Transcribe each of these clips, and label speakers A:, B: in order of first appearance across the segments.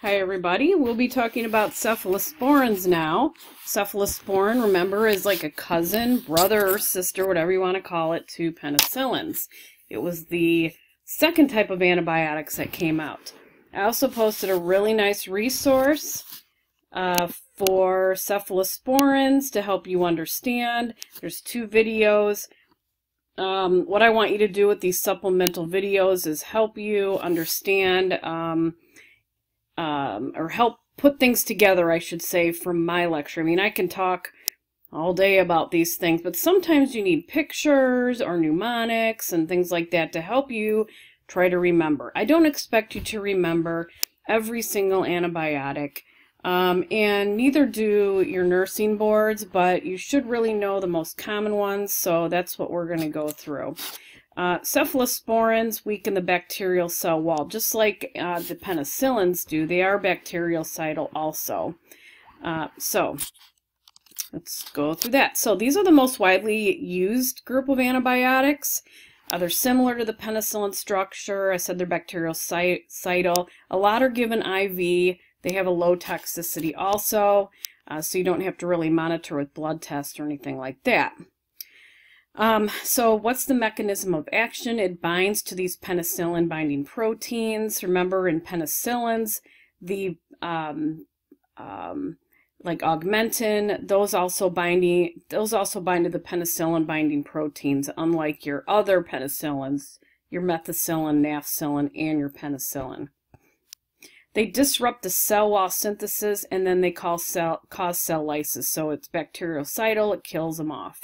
A: Hi everybody, we'll be talking about cephalosporins now. Cephalosporin, remember, is like a cousin, brother, or sister, whatever you want to call it, to penicillins. It was the second type of antibiotics that came out. I also posted a really nice resource for cephalosporins to help you understand. There's 2 videos. What I want you to do with these supplemental videos is help you understand or help put things together, I should say, from my lecture. I mean, I can talk all day about these things, but sometimes you need pictures or mnemonics and things like that to help you try to remember. I don't expect you to remember every single antibiotic, and neither do your nursing boards, but you should really know the most common ones, so that's what we're going to go through. Cephalosporins weaken the bacterial cell wall, just like the penicillins do. They are bactericidal also. So let's go through that. So these are the most widely used group of antibiotics. They're similar to the penicillin structure. I said they're bactericidal. A lot are given IV. They have a low toxicity also, so you don't have to really monitor with blood tests or anything like that. So what's the mechanism of action? It binds to these penicillin binding proteins. Remember, in penicillins, the like augmentin, those also bind to the penicillin binding proteins, unlike your other penicillins, your methicillin, nafcillin, and your penicillin. They disrupt the cell wall synthesis, and then they cause cell lysis. So it's bactericidal, it kills them off.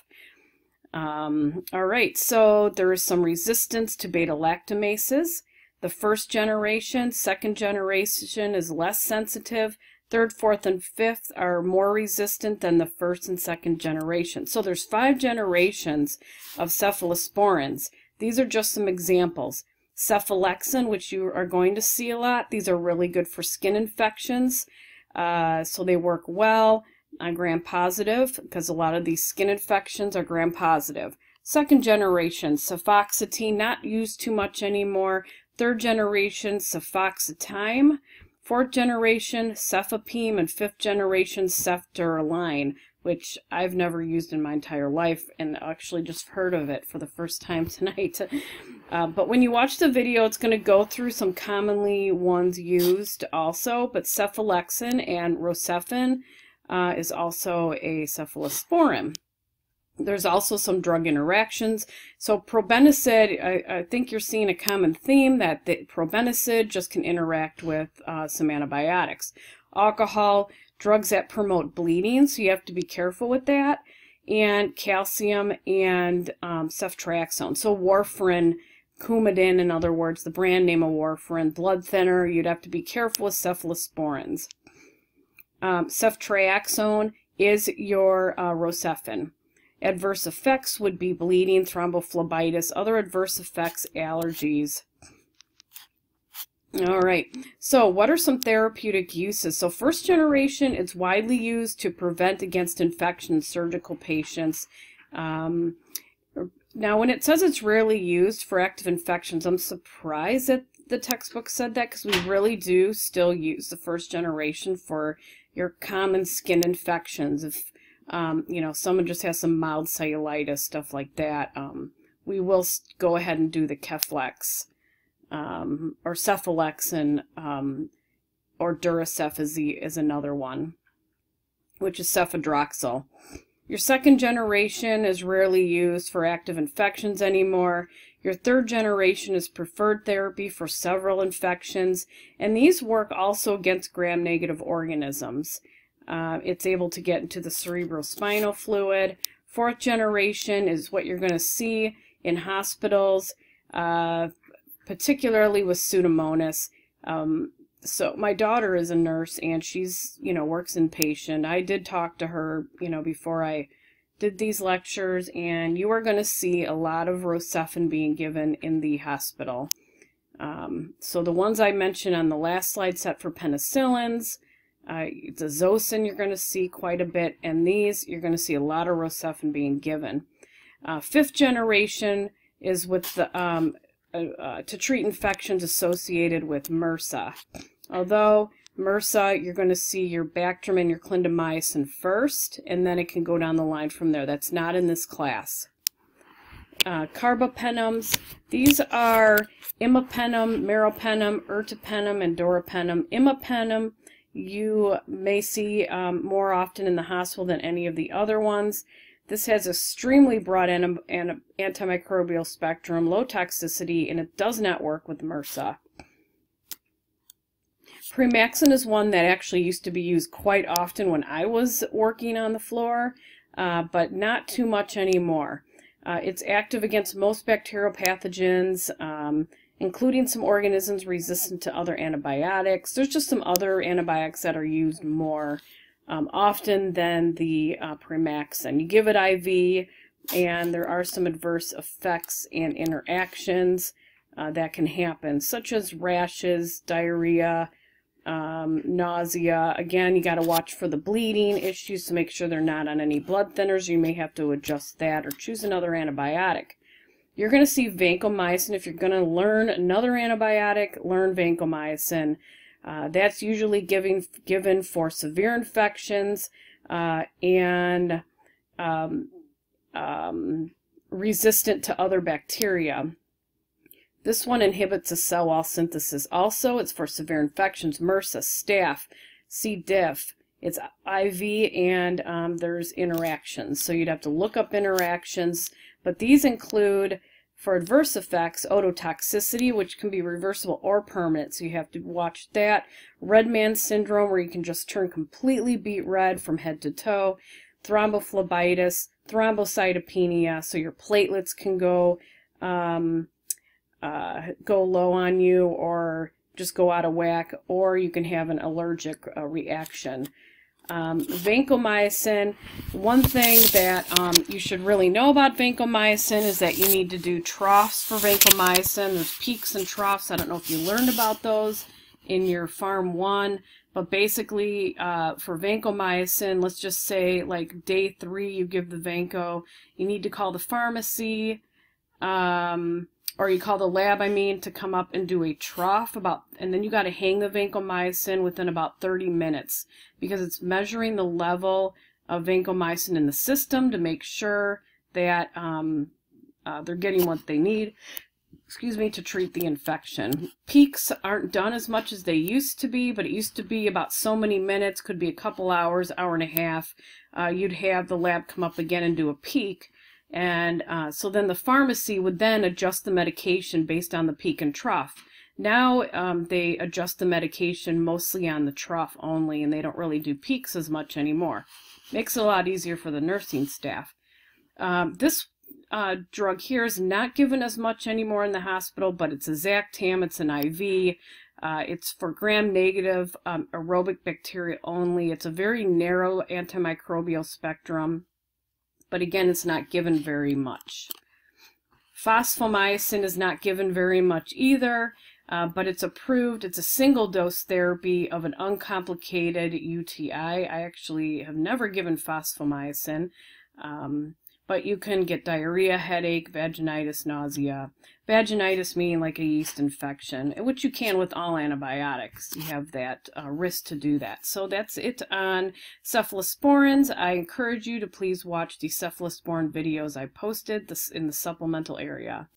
A: Alright, so there is some resistance to beta-lactamases. The first generation, second generation is less sensitive. Third, fourth, and fifth are more resistant than the first and second generation. So there's 5 generations of cephalosporins. These are just some examples. Cephalexin, which you are going to see a lot. These are really good for skin infections, so they work well. Gram-positive, because a lot of these skin infections are gram-positive. Second generation, cefoxietine, not used too much anymore. Third generation, cefoxietime. Fourth generation, cefapime, and fifth generation, cefduraline, which I've never used in my entire life, and actually just heard of it for the first time tonight. But when you watch the video, it's going to go through some commonly ones used also, but cephalexin and rocephin is also a cephalosporin. There's also some drug interactions. So probenecid, I think you're seeing a common theme that the probenecid just can interact with some antibiotics. Alcohol, drugs that promote bleeding, so you have to be careful with that. And calcium and ceftriaxone. So warfarin, Coumadin, in other words, the brand name of warfarin, blood thinner, you'd have to be careful with cephalosporins. Ceftriaxone is your rocephin. Adverse effects would be bleeding, thrombophlebitis, other adverse effects, allergies. All right, so what are some therapeutic uses? So first generation, it's widely used to prevent against infection in surgical patients. Now, when it says it's rarely used for active infections, I'm surprised that the textbook said that, because we really do still use the first generation for your common skin infections. If you know, someone just has some mild cellulitis, stuff like that, we will go ahead and do the Keflex or cephalexin, or Duracef is another one, which is cefadroxil. Your second generation is rarely used for active infections anymore. Your third generation is preferred therapy for several infections, and these work also against gram-negative organisms. It's able to get into the cerebrospinal fluid. Fourth generation is what you're going to see in hospitals, particularly with Pseudomonas. So my daughter is a nurse, and she's, you know, works inpatient. I did talk to her, you know, before I did these lectures, and you are going to see a lot of rocephin being given in the hospital. So the ones I mentioned on the last slide set for penicillins, the Zosyn you're going to see quite a bit, and these you're going to see a lot of rocephin being given. Fifth generation is with the to treat infections associated with MRSA. Although MRSA, you're going to see your Bactrim and your clindamycin first, and then it can go down the line from there. That's not in this class. Carbapenems, these are Imipenem, Meropenem, Ertapenem, and Doropenem. Imipenem you may see more often in the hospital than any of the other ones. This has extremely broad antimicrobial spectrum, low toxicity, and it does not work with MRSA. Primaxin is one that actually used to be used quite often when I was working on the floor, but not too much anymore. It's active against most bacterial pathogens, including some organisms resistant to other antibiotics. There's just some other antibiotics that are used more often than the Primaxin. You give it IV, and there are some adverse effects and interactions that can happen, such as rashes, diarrhea, nausea. Again, you got to watch for the bleeding issues to make sure they're not on any blood thinners. You may have to adjust that or choose another antibiotic. You're going to see vancomycin. If you're going to learn another antibiotic, learn vancomycin. That's usually given for severe infections and resistant to other bacteria. This one inhibits the cell wall synthesis. Also, it's for severe infections, MRSA, staph, C. diff. It's IV, and there's interactions. So you'd have to look up interactions, but these include, for adverse effects, ototoxicity, which can be reversible or permanent, so you have to watch that. Red man syndrome, where you can just turn completely beet red from head to toe. Thrombophlebitis, thrombocytopenia, so your platelets can go low on you or just go out of whack, or you can have an allergic reaction. Vancomycin, one thing that you should really know about vancomycin is that you need to do troughs for vancomycin. There's peaks and troughs. I don't know if you learned about those in your Pharm 1, but basically for vancomycin, let's just say like day 3 you give the vanco, you need to call the pharmacy, or you call the lab, to come up and do a trough and then you got to hang the vancomycin within about 30 minutes because it's measuring the level of vancomycin in the system to make sure that they're getting what they need, to treat the infection. Peaks aren't done as much as they used to be, but it used to be about so many minutes, could be a couple hours, hour and a half. You'd have the lab come up again and do a peak. And so then the pharmacy would then adjust the medication based on the peak and trough. Now they adjust the medication mostly on the trough only, and they don't really do peaks as much anymore. Makes it a lot easier for the nursing staff. This drug here is not given as much anymore in the hospital, but it's a Zactam, it's an IV. It's for gram-negative aerobic bacteria only. It's a very narrow antimicrobial spectrum. But again, it's not given very much. Phosphomycin is not given very much either, but it's approved. It's a single-dose therapy of an uncomplicated UTI. I actually have never given phosphomycin, but you can get diarrhea, headache, vaginitis, nausea. Vaginitis meaning like a yeast infection, which you can with all antibiotics. You have that risk to do that. So that's it on cephalosporins. I encourage you to please watch the cephalosporin videos I posted in the supplemental area.